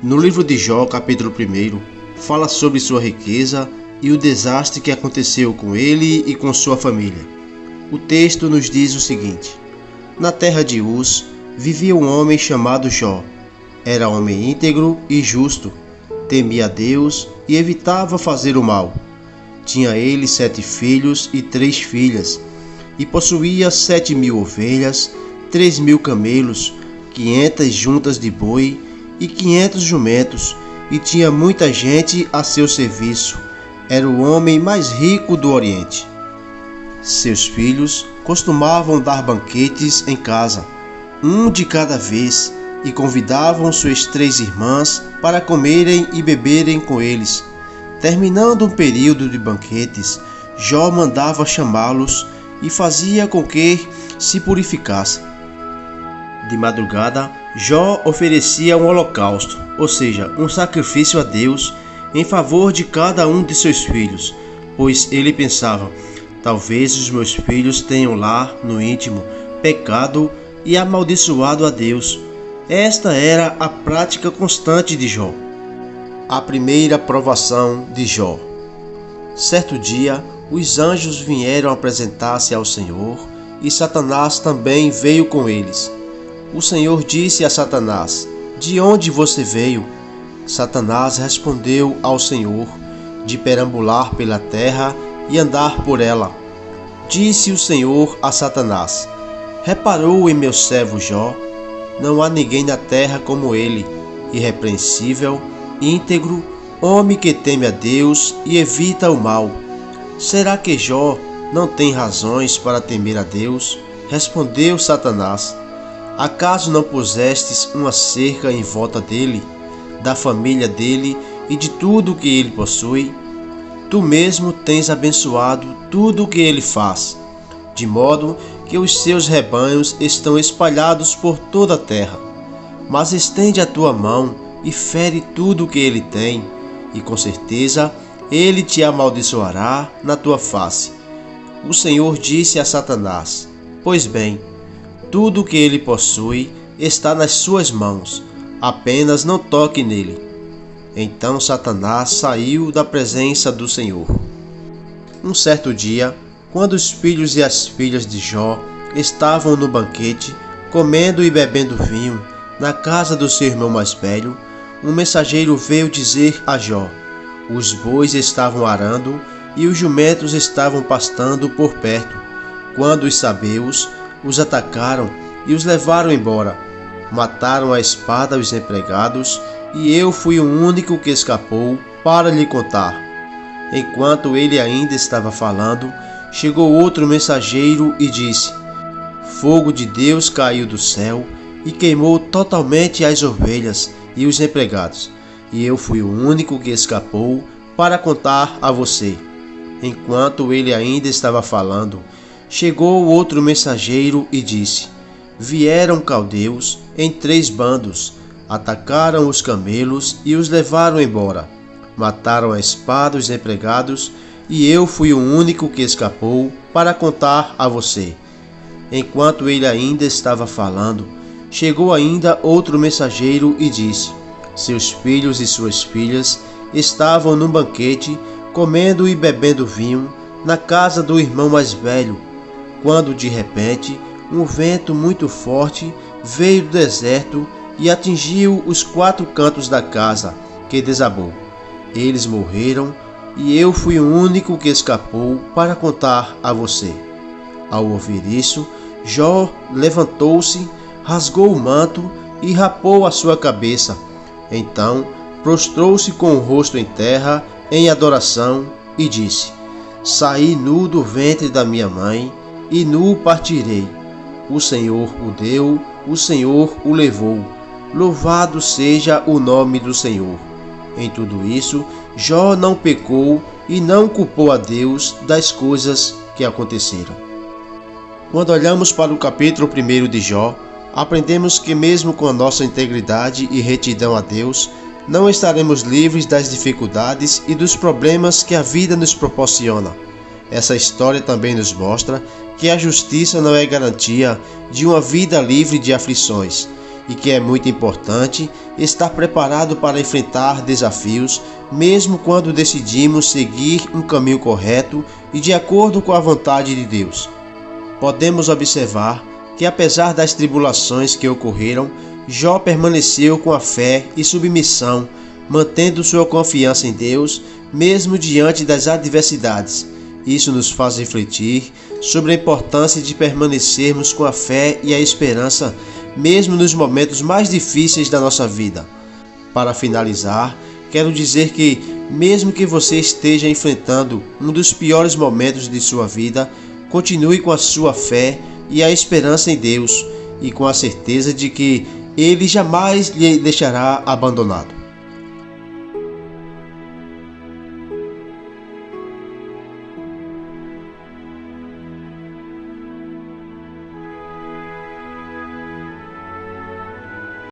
No livro de Jó, capítulo 1, fala sobre sua riqueza e o desastre que aconteceu com ele e com sua família. O texto nos diz o seguinte: Na terra de Uz vivia um homem chamado Jó. Era homem íntegro e justo, temia a Deus e evitava fazer o mal. Tinha ele 7 filhos e 3 filhas, e possuía 7.000 ovelhas, 3.000 camelos, 500 juntas de boi e 500 jumentos, e tinha muita gente a seu serviço. Era o homem mais rico do Oriente. Seus filhos costumavam dar banquetes em casa, um de cada vez, e convidavam suas 3 irmãs para comerem e beberem com eles. Terminando um período de banquetes, Jó mandava chamá-los e fazia com que se purificassem. De madrugada, Jó oferecia um holocausto, ou seja, um sacrifício a Deus em favor de cada um de seus filhos, pois ele pensava: talvez os meus filhos tenham lá, no íntimo, pecado e amaldiçoado a Deus. Esta era a prática constante de Jó. A primeira provação de Jó. Certo dia, os anjos vieram apresentar-se ao Senhor, e Satanás também veio com eles. O Senhor disse a Satanás: De onde você veio? Satanás respondeu ao Senhor: De perambular pela terra e andar por ela. Disse o Senhor a Satanás: Reparou em meu servo Jó? Não há ninguém na terra como ele, irrepreensível, íntegro, homem que teme a Deus e evita o mal. Será que Jó não tem razões para temer a Deus? Respondeu Satanás: Acaso não pusestes uma cerca em volta dele, da família dele e de tudo o que ele possui? Tu mesmo tens abençoado tudo o que ele faz, de modo que os seus rebanhos estão espalhados por toda a terra. Mas estende a tua mão e fere tudo o que ele tem, e com certeza ele te amaldiçoará na tua face. O Senhor disse a Satanás: Pois bem, tudo o que ele possui está nas suas mãos, apenas não toque nele. Então Satanás saiu da presença do Senhor. Um certo dia, quando os filhos e as filhas de Jó estavam no banquete, comendo e bebendo vinho, na casa do seu irmão mais velho, um mensageiro veio dizer a Jó: Os bois estavam arando e os jumentos estavam pastando por perto, quando os sabeus os atacaram e os levaram embora. Mataram à espada os empregados, e eu fui o único que escapou para lhe contar. Enquanto ele ainda estava falando, chegou outro mensageiro e disse: Fogo de Deus caiu do céu e queimou totalmente as ovelhas e os empregados, e eu fui o único que escapou para contar a você. Enquanto ele ainda estava falando, chegou outro mensageiro e disse: Vieram caldeus em 3 bandos, atacaram os camelos e os levaram embora. Mataram a espada os empregados, e eu fui o único que escapou para contar a você. Enquanto ele ainda estava falando, chegou ainda outro mensageiro e disse: Seus filhos e suas filhas estavam num banquete, comendo e bebendo vinho, na casa do irmão mais velho, quando de repente um vento muito forte veio do deserto e atingiu os 4 cantos da casa, que desabou. Eles morreram, e eu fui o único que escapou para contar a você. Ao ouvir isso, Jó levantou-se, rasgou o manto e rapou a sua cabeça. Então prostrou-se com o rosto em terra em adoração e disse: Saí nu do ventre da minha mãe, e nu partirei. O Senhor o deu, o Senhor o levou. Louvado seja o nome do Senhor. Em tudo isso, Jó não pecou e não culpou a Deus das coisas que aconteceram. Quando olhamos para o capítulo 1 de Jó, aprendemos que mesmo com a nossa integridade e retidão a Deus, não estaremos livres das dificuldades e dos problemas que a vida nos proporciona. Essa história também nos mostra que a justiça não é garantia de uma vida livre de aflições, e que é muito importante estar preparado para enfrentar desafios, mesmo quando decidimos seguir um caminho correto e de acordo com a vontade de Deus. Podemos observar que, apesar das tribulações que ocorreram, Jó permaneceu com a fé e submissão, mantendo sua confiança em Deus, mesmo diante das adversidades. Isso nos faz refletir sobre a importância de permanecermos com a fé e a esperança, mesmo nos momentos mais difíceis da nossa vida. Para finalizar, quero dizer que, mesmo que você esteja enfrentando um dos piores momentos de sua vida, continue com a sua fé e a esperança em Deus, e com a certeza de que Ele jamais lhe deixará abandonado.